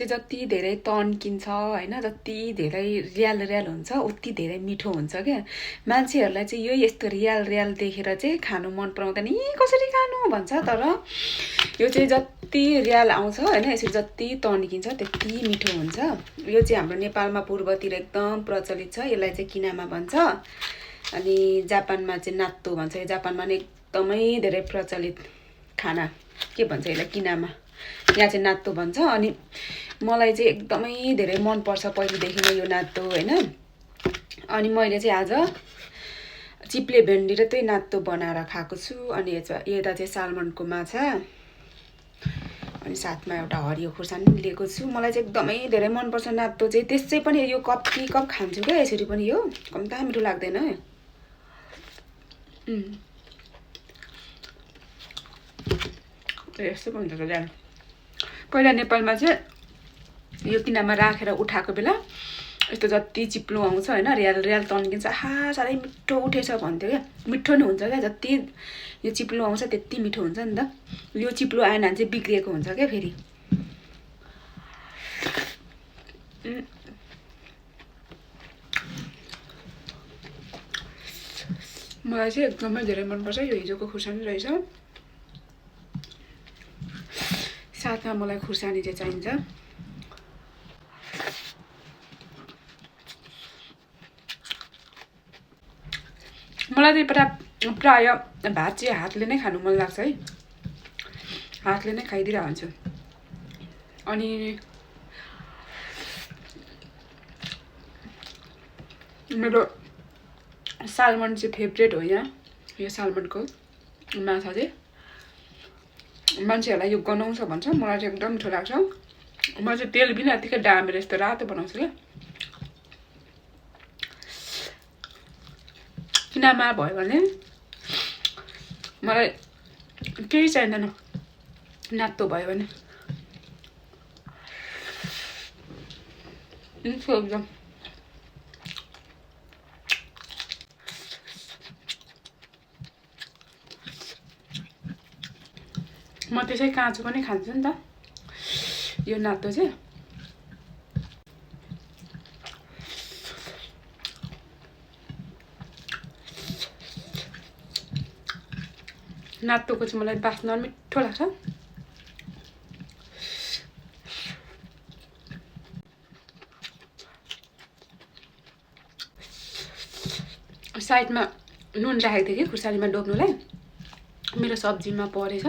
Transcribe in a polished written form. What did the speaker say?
जति धेरै तन्किन्छ हैन, जति धेरै रियाल हुन्छ उति धेरै मिठो हुन्छ क्या। मान्छेहरूलाई चाहिँ यो यस्तो रियाल देखेर चाहिँ खानु मन पराउँदैन, यी कसरी खानु भन्छ। तर यो चाहिँ जति रियाल आउँछ हैन, यसरी जति तन्किन्छ त्यति मिठो हुन्छ। यो चाहिँ हाम्रो नेपालमा पूर्वतिर एकदम प्रचलित छ। यसलाई चाहिँ किनामा भन्छ। अनि जापानमा चाहिँ नात्तो भन्छ। यो जापानमा नि एकदमै धेरै प्रचलित खाना के भन्छ यसलाई, किनामा। यहाँ चाहिँ नात्तो भन्छ। अनि मलाई चाहिँ एकदमै धेरै मन पर्छ पहिलेदेखि नै यो नात्तो हैन। अनि मैले चाहिँ आज चिप्ले भेन्डी र त्यही नात्तो बनाएर खाएको छु। अनि यता चाहिँ सालमनको माछा, अनि साथमा एउटा हरियो खुर्सानी लिएको छु। मलाई चाहिँ एकदमै धेरै मन पर्छ नात्तो चाहिँ। त्यसै पनि यो कप खान्छु क्या यसरी पनि। यो कम्ता मिठो लाग्दैन। यस्तो पनि हुन्छ जान। पहिला नेपालमा चाहिँ यो किनामा राखेर उठाएको बेला यस्तो जति चिप्लो आउँछ हैन, रियाल तन्किन्छ, आहा साह्रै मिठो उठेछ भन्थ्यो क्या। मिठो नि हुन्छ क्या, जति यो चिप्लो आउँछ त्यति मिठो हुन्छ नि त। यो चिप्लो आएन भने चाहिँ बिग्रिएको हुन्छ क्या फेरि। मलाई चाहिँ एकदमै धेरै मनपर्छ। यो हिजोको खुर्सानी रहेछ। साथमा मलाई खुर्सानी चाहिँ चाहिन्छ। मलाई चाहिँ प्राय भात चाहिँ हातले नै खानु मन लाग्छ है। हातले नै खाइदिइरहन्छु। अनि मेरो सालमन चाहिँ फेभरेट हो। यहाँ यो सालमनको माछा चाहिँ मान्छेहरूलाई यो गनाउँछ भन्छ, मलाई चाहिँ एकदम मिठो लाग्छ। म चाहिँ तेल बिना यतिकै डामेर यस्तो रातो बनाउँछु क्या। किनामा भयो भने मलाई केही चाहिँदैन, नात्तो भयो भने एकदम। म त्यसै काँचो पनि खान्छु नि त यो नात्तो चाहिँ। नात्तोको चाहिँ मलाई बास्ना मिठो लाग्छ। साइडमा नुन राखेको थिएँ कि खुर्सानीमा डोब्नुलाई, मेरो सब्जीमा परेछ।